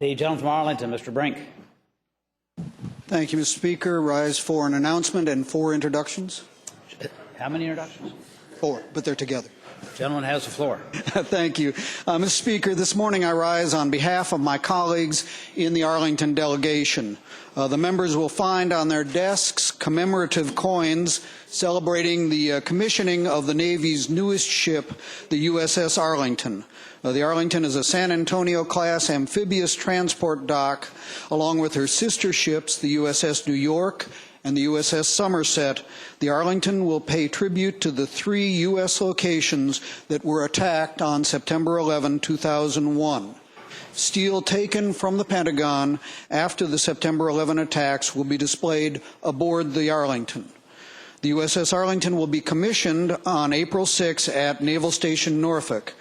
The gentleman from Arlington, Mr. Brink. Thank you, Mr. Speaker. Rise for an announcement and 4 introductions. How many introductions? 4, but they're together. The gentleman has the floor. Thank you. Mr. Speaker, this morning I rise on behalf of my colleagues in the Arlington delegation. The members will find on their desks commemorative coins celebrating the commissioning of the Navy's newest ship, the USS Arlington. The Arlington is a San Antonio-class amphibious transport dock, along with her sister ships, the USS New York and the USS Somerset. The Arlington will pay tribute to the 3 U.S. locations that were attacked on September 11, 2001. Steel taken from the Pentagon after the September 11 attacks will be displayed aboard the Arlington. The USS Arlington will be commissioned on April 6 at Naval Station Norfolk.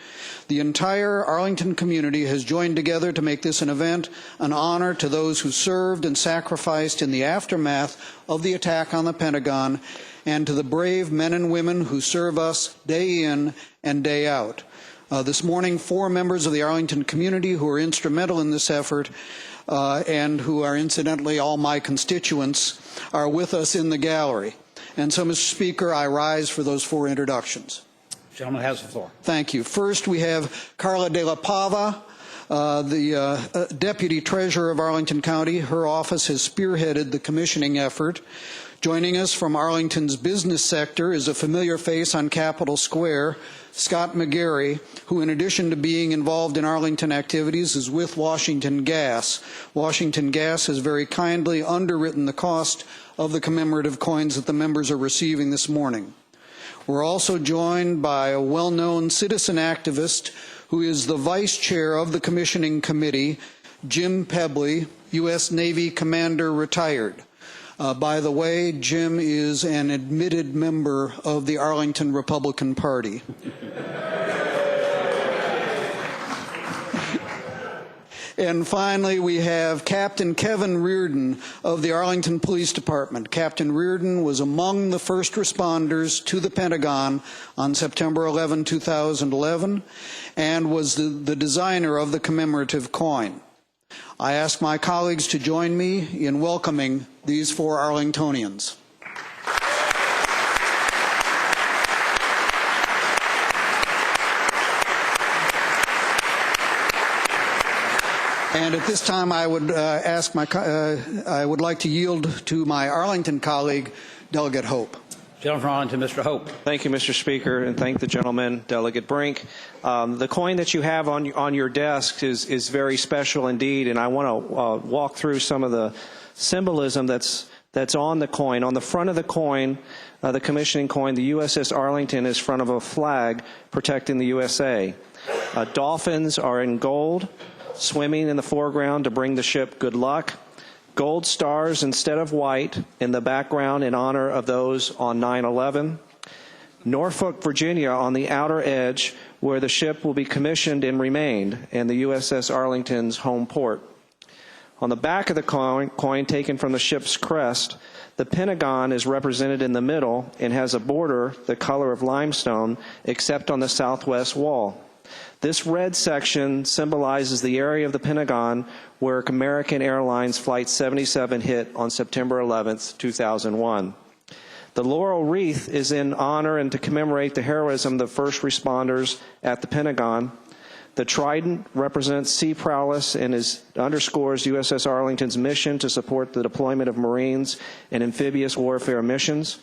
The entire Arlington community has joined together to make this an event, an honor to those who served and sacrificed in the aftermath of the attack on the Pentagon, and to the brave men and women who serve us day in and day out. This morning, 4 members of the Arlington community who are instrumental in this effort and who are incidentally all my constituents are with us in the gallery. And so, Mr. Speaker, I rise for those 4 introductions. The gentleman has the floor. Thank you. First, we have Carla de la Pava, the Deputy Treasurer of Arlington County. Her office has spearheaded the commissioning effort. Joining us from Arlington's business sector is a familiar face on Capitol Square, Scott McGarry, who in addition to being involved in Arlington activities is with Washington Gas. Washington Gas has very kindly underwritten the cost of the commemorative coins that the members are receiving this morning. We're also joined by a well-known citizen activist who is the vice chair of the commissioning committee, Jim Pebley, U.S. Navy Commander, retired. By the way, Jim is an admitted member of the Arlington Republican Party. And finally, we have Captain Kevin Reardon of the Arlington Police Department. Captain Reardon was among the first responders to the Pentagon on September 11, 2011, and was the designer of the commemorative coin. I ask my colleagues to join me in welcoming these 4 Arlingtonians. And at this time, I would I would like to yield to my Arlington colleague, Delegate Hope. Gentleman from Arlington, Mr. Hope. Thank you, Mr. Speaker, and thank the gentleman, Delegate Brink. The coin that you have on your desk is very special indeed, and I want to walk through some of the symbolism that's on the coin. On the front of the coin, the commissioning coin, the USS Arlington is front of a flag protecting the USA. Dolphins are in gold, swimming in the foreground to bring the ship good luck. Gold stars instead of white in the background in honor of those on 9/11. Norfolk, Virginia on the outer edge where the ship will be commissioned and remained, and the USS Arlington's home port. On the back of the coin taken from the ship's crest, the Pentagon is represented in the middle and has a border the color of limestone except on the southwest wall. This red section symbolizes the area of the Pentagon where American Airlines Flight 77 hit on September 11, 2001. The laurel wreath is in honor and to commemorate the heroism of the first responders at the Pentagon. The trident represents sea prowess and underscores USS Arlington's mission to support the deployment of Marines in amphibious warfare missions.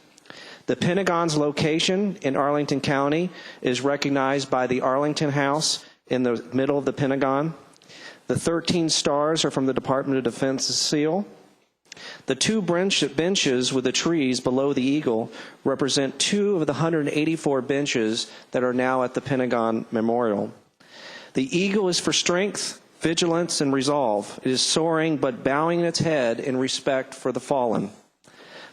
The Pentagon's location in Arlington County is recognized by the Arlington House in the middle of the Pentagon. The 13 stars are from the Department of Defense's seal. The 2 benches with the trees below the eagle represent 2 of the 184 benches that are now at the Pentagon Memorial. The eagle is for strength, vigilance, and resolve. It is soaring but bowing its head in respect for the fallen.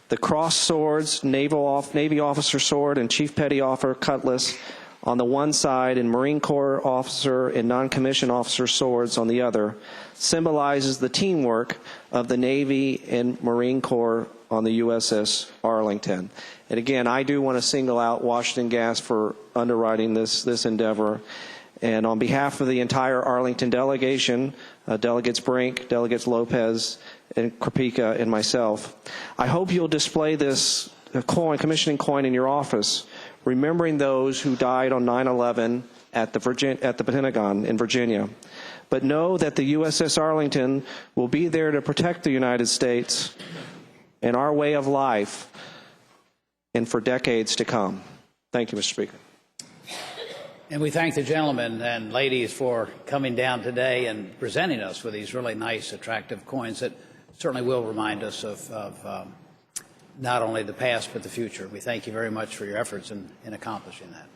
The crossed swords, Navy officer sword and Chief Petty Officer cutlass on the one side and Marine Corps officer and non-commissioned officer swords on the other, symbolizes the teamwork of the Navy and Marine Corps on the USS Arlington. And again, I do want to single out Washington Gas for underwriting this endeavor. And on behalf of the entire Arlington delegation, Delegates Brink, Delegates Lopez, and Krupika, and myself, I hope you'll display this commissioning coin in your office, remembering those who died on 9/11 at the Pentagon in Virginia. But know that the USS Arlington will be there to protect the United States and our way of life and for decades to come. Thank you, Mr. Speaker. And we thank the gentlemen and ladies for coming down today and presenting us with these really nice, attractive coins that certainly will remind us of not only the past but the future. We thank you very much for your efforts in accomplishing that.